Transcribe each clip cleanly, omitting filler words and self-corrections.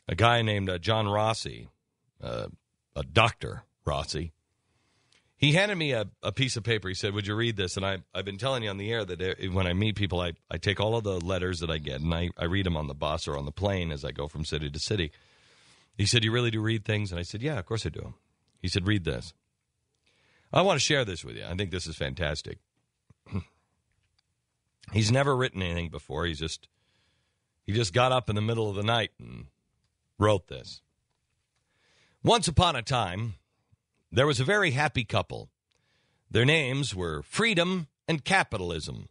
a guy named John Rossi, a Dr. Rossi. He handed me a piece of paper. He said, would you read this? And I've been telling you on the air that when I meet people, I take all of the letters that I get, and I read them on the bus or on the plane as I go from city to city. He said, you really do read things? And I said, yeah, of course I do. He said, read this. I want to share this with you. I think this is fantastic. He's never written anything before. He just got up in the middle of the night and wrote this. Once upon a time, there was a very happy couple. Their names were Freedom and Capitalism.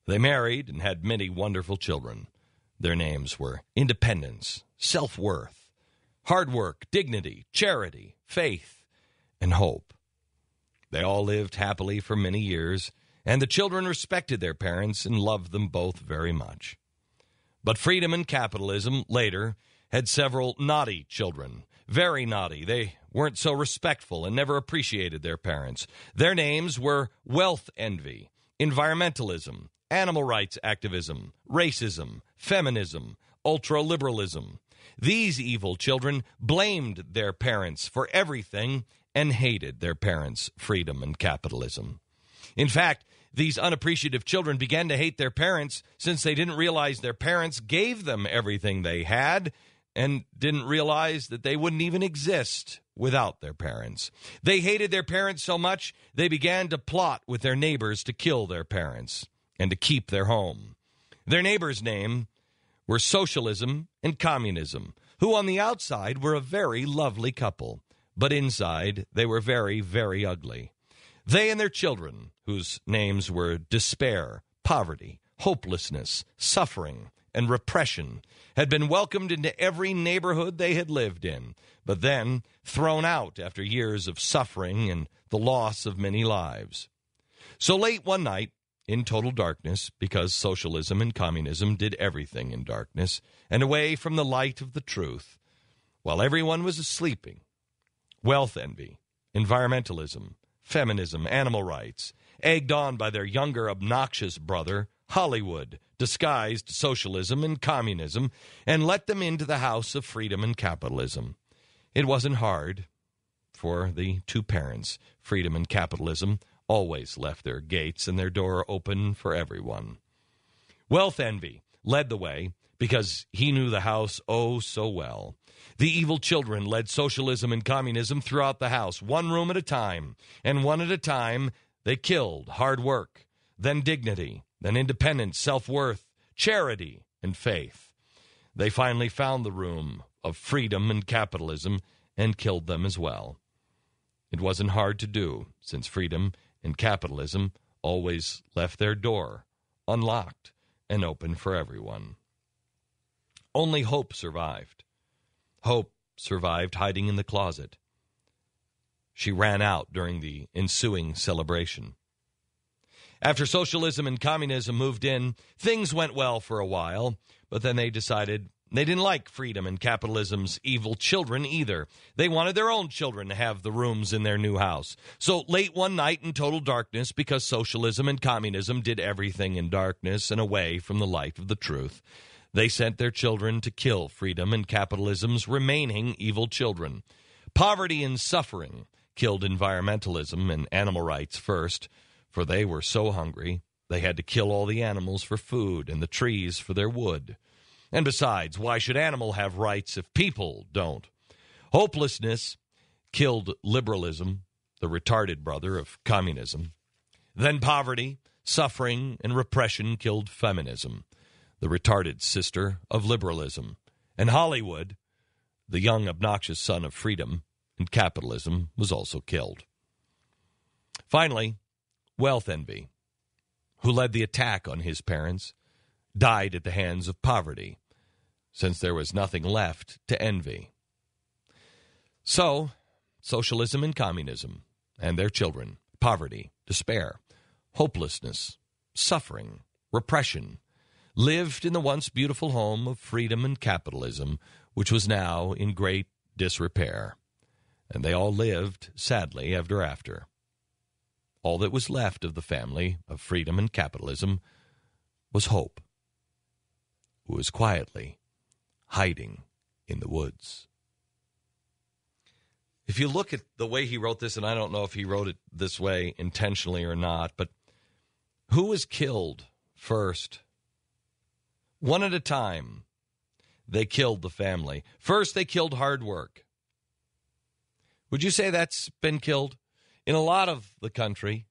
They married and had many wonderful children. Their names were Independence, Self-Worth, Hard Work, Dignity, Charity, Faith, and Hope. They all lived happily for many years, and the children respected their parents and loved them both very much. But Freedom and Capitalism later had several naughty children. Very naughty. They weren't so respectful and never appreciated their parents. Their names were Wealth Envy, Environmentalism, Animal Rights Activism, Racism, Feminism, Ultraliberalism. These evil children blamed their parents for everything and hated their parents' freedom and capitalism. In fact, these unappreciative children began to hate their parents since they didn't realize their parents gave them everything they had and didn't realize that they wouldn't even exist without their parents. They hated their parents so much, they began to plot with their neighbors to kill their parents and to keep their home. Their neighbors' name were Socialism and Communism, who on the outside were a very lovely couple, but inside they were very, very ugly. They and their children, whose names were Despair, Poverty, Hopelessness, Suffering, and Repression, had been welcomed into every neighborhood they had lived in, but then thrown out after years of suffering and the loss of many lives. So late one night, in total darkness, because socialism and communism did everything in darkness and away from the light of the truth, while everyone was sleeping, wealth envy, environmentalism, feminism, animal rights, egged on by their younger obnoxious brother, Hollywood, disguised socialism and communism, and let them into the house of freedom and capitalism. It wasn't hard, for the two parents, freedom and capitalism, always left their gates and their door open for everyone. Wealth envy led the way because he knew the house oh so well. The evil children led socialism and communism throughout the house, one room at a time, and one at a time they killed hard work, then dignity, then independence, self-worth, charity, and faith. They finally found the room of freedom and capitalism and killed them as well. It wasn't hard to do, since freedom and capitalism always left their door unlocked and open for everyone. Only hope survived. Hope survived hiding in the closet. She ran out during the ensuing celebration. After socialism and communism moved in, things went well for a while, but then they decided they didn't like freedom and capitalism's evil children either. They wanted their own children to have the rooms in their new house. So late one night in total darkness, because socialism and communism did everything in darkness and away from the light of the truth, they sent their children to kill freedom and capitalism's remaining evil children. Poverty and suffering killed environmentalism and animal rights first, for they were so hungry they had to kill all the animals for food and the trees for their wood. And besides, why should animal have rights if people don't? Hopelessness killed liberalism, the retarded brother of communism. Then poverty, suffering, and repression killed feminism, the retarded sister of liberalism. And Hollywood, the young obnoxious son of freedom and capitalism, was also killed. Finally, wealth envy, who led the attack on his parents, died at the hands of poverty, since there was nothing left to envy. So, socialism and communism, and their children, poverty, despair, hopelessness, suffering, repression, lived in the once beautiful home of freedom and capitalism, which was now in great disrepair. And they all lived, sadly, ever after. All that was left of the family of freedom and capitalism was hope, who was quietly hiding in the woods. If you look at the way he wrote this, and I don't know if he wrote it this way intentionally or not, but who was killed first? One at a time, they killed the family. First, they killed hard work. Would you say that's been killed? In a lot of the country,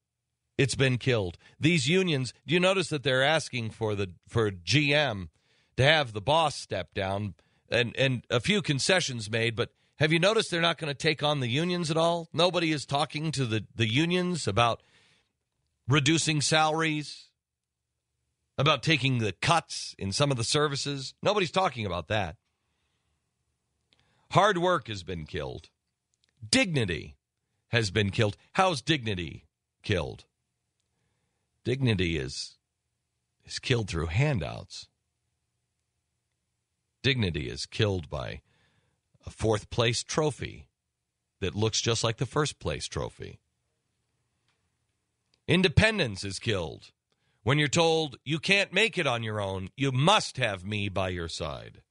it's been killed. These unions, do you notice that they're asking for GM to have the boss step down and a few concessions made, but have you noticed they're not going to take on the unions at all? Nobody is talking to the unions about reducing salaries, about taking the cuts in some of the services. Nobody's talking about that. Hard work has been killed. Dignity has been killed. How's dignity killed? Dignity is killed through handouts. Dignity is killed by a fourth-place trophy that looks just like the first-place trophy. Independence is killed when you're told you can't make it on your own. You must have me by your side.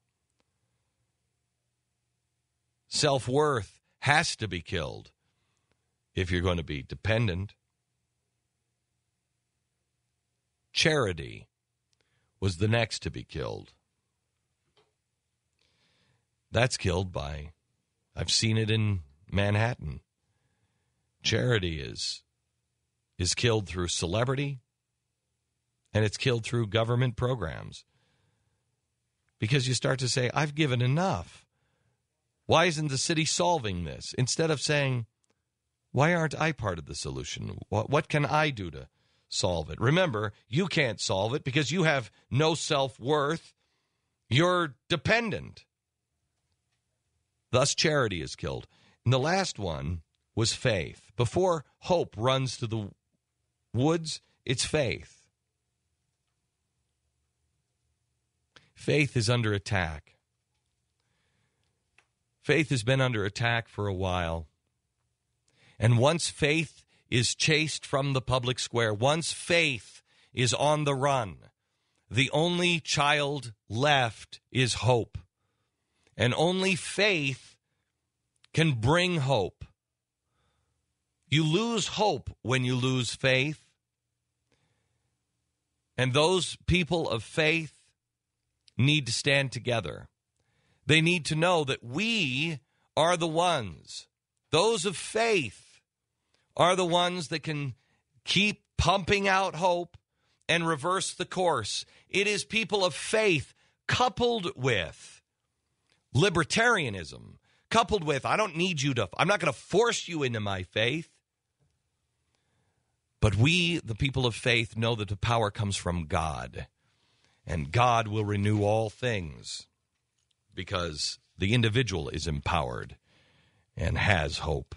Self-worth has to be killed if you're going to be dependent. Charity was the next to be killed. That's killed by, I've seen it in Manhattan. Charity is killed through celebrity, and it's killed through government programs. Because you start to say, I've given enough. Why isn't the city solving this? Instead of saying, why aren't I part of the solution? What can I do to solve it? Remember, you can't solve it because you have no self-worth. You're dependent. Thus, charity is killed. And the last one was faith. Before hope runs to the woods, it's faith. Faith is under attack. Faith has been under attack for a while. And once faith is chased from the public square, once faith is on the run, the only child left is hope. And only faith can bring hope. You lose hope when you lose faith. And those people of faith need to stand together. They need to know that we are the ones. Those of faith are the ones that can keep pumping out hope and reverse the course. It is people of faith coupled with libertarianism, coupled with, I'm not going to force you into my faith. But we, the people of faith, know that the power comes from God. And God will renew all things because the individual is empowered and has hope.